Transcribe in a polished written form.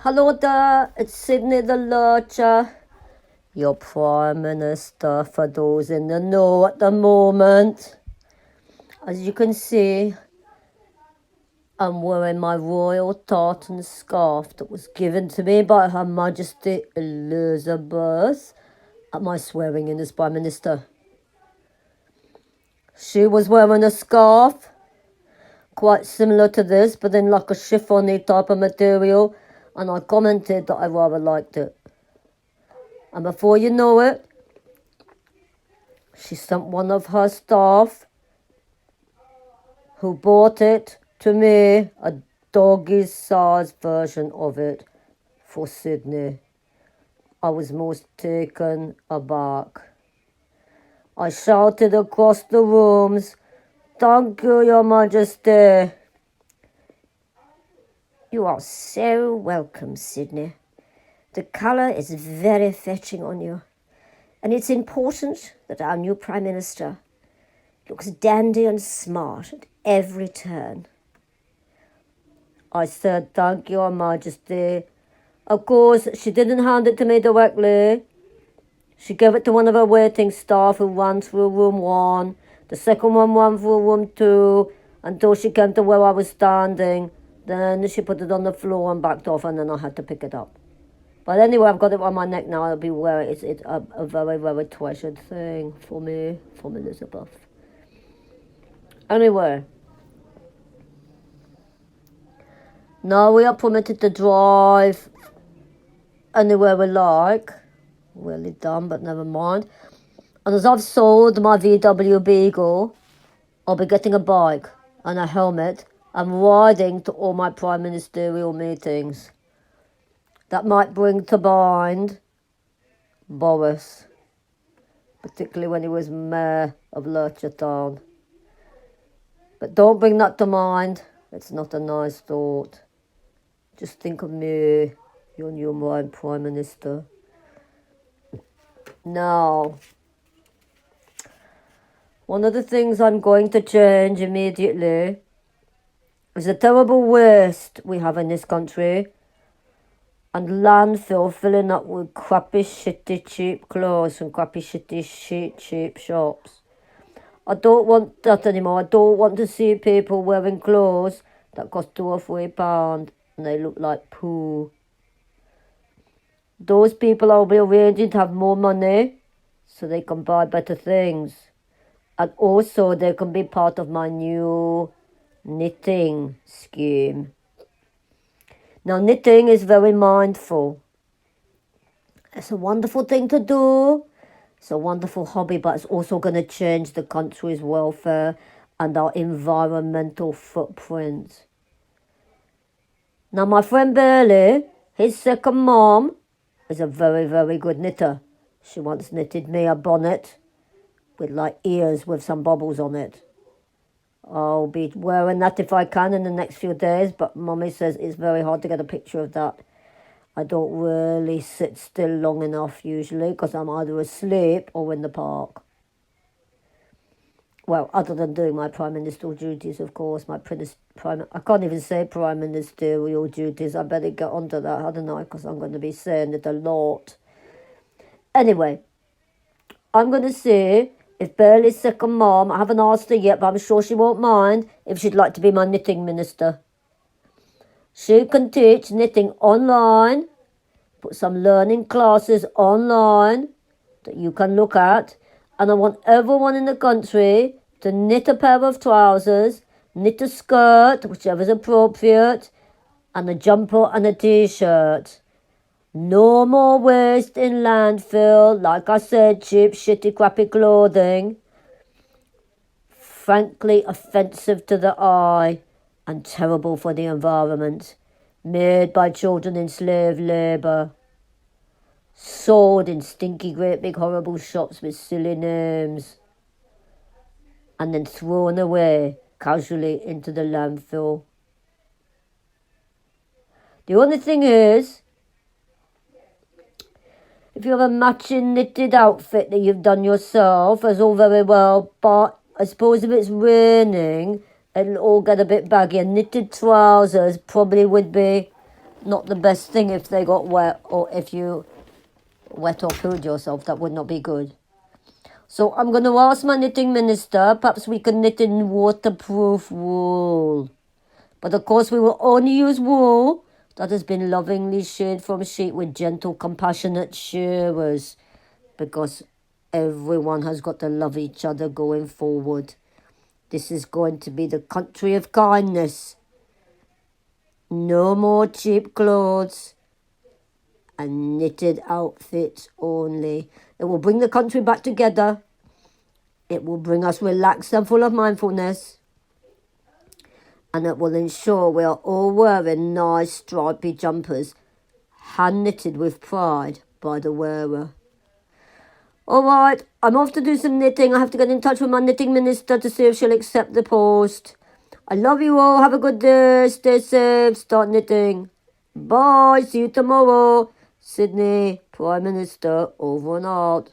Hello there, it's Sydney the Lurcher, your Prime Minister, for those in the know at the moment. As you can see, I'm wearing my royal tartan scarf that was given to me by Her Majesty Elizabeth at my swearing in as Prime Minister. She was wearing a scarf quite similar to this, but in like a chiffony type of material, and I commented that I rather liked it. And before you know it, she sent one of her staff who bought it to me, a doggy-sized version of it for Sydney. I was most taken aback. I shouted across the rooms, "Thank you, Your Majesty." You are so welcome, Sydney. The colour is very fetching on you, and it's important that our new Prime Minister looks dandy and smart at every turn. I said, "Thank you, Your Majesty." Of course, she didn't hand it to me directly. She gave it to one of her waiting staff who ran through room 1. The second one ran through room 2 until she came to where I was standing. Then she put it on the floor and backed off, and then I had to pick it up. But anyway, I've got it on my neck now. I'll be wearing it. It's a very, very treasured thing for me, from Elizabeth. Anyway, now we are permitted to drive anywhere we like. Really dumb, but never mind. And as I've sold my VW Beagle, I'll be getting a bike and a helmet and riding to all my prime ministerial meetings. That might bring to mind Boris, particularly when he was mayor of Lurcher town. But don't bring that to mind. It's not a nice thought. Just think of me, your new prime minister. Now, one of the things I'm going to change immediately is the terrible waste we have in this country and landfill filling up with crappy, shitty, cheap clothes from crappy, shitty, cheap shops. I don't want that anymore. I don't want to see people wearing clothes that cost £2 or £3 and they look like poo. Those people I'll be arranging to have more money so they can buy better things. And also they can be part of my new knitting scheme. Now, knitting is very mindful. It's a wonderful thing to do. It's a wonderful hobby, but it's also going to change the country's welfare and our environmental footprint. Now, my friend Bailey, his second mom, is a very, very good knitter. She once knitted me a bonnet with like ears with some bubbles on it. I'll be wearing that if I can in the next few days, but Mummy says it's very hard to get a picture of that. I don't really sit still long enough usually because I'm either asleep or in the park. Well, other than doing my prime ministerial duties, of course, I can't even say prime ministerial duties. I better get onto that, hadn't I? Because I'm going to be saying it a lot. Anyway, I'm going to see if Burley's second mom, I haven't asked her yet, but I'm sure she won't mind if she'd like to be my knitting minister. She can teach knitting online, put some learning classes online that you can look at, and I want everyone in the country to knit a pair of trousers, knit a skirt, whichever is appropriate, and a jumper and a t-shirt. No more waste in landfill, like I said, cheap, shitty, crappy clothing. Frankly offensive to the eye and terrible for the environment. Made by children in slave labour. Sold in stinky, great big horrible shops with silly names. And then thrown away casually into the landfill. The only thing is, if you have a matching knitted outfit that you've done yourself, that's all very well, but I suppose if it's raining, it'll all get a bit baggy. And knitted trousers probably would be not the best thing if they got wet or if you wet or pooed yourself. That would not be good. So I'm going to ask my knitting minister, perhaps we can knit in waterproof wool. But of course we will only use wool that has been lovingly sheared from sheep with gentle, compassionate shearers, because everyone has got to love each other going forward. This is going to be the country of kindness. No more cheap clothes and knitted outfits only. It will bring the country back together. It will bring us relaxed and full of mindfulness. And it will ensure we are all wearing nice stripy jumpers, hand knitted with pride by the wearer. All right, I'm off to do some knitting. I have to get in touch with my knitting minister to see if she'll accept the post. I love you all. Have a good day. Stay safe. Start knitting. Bye. See you tomorrow. Sydney, Prime Minister, over and out.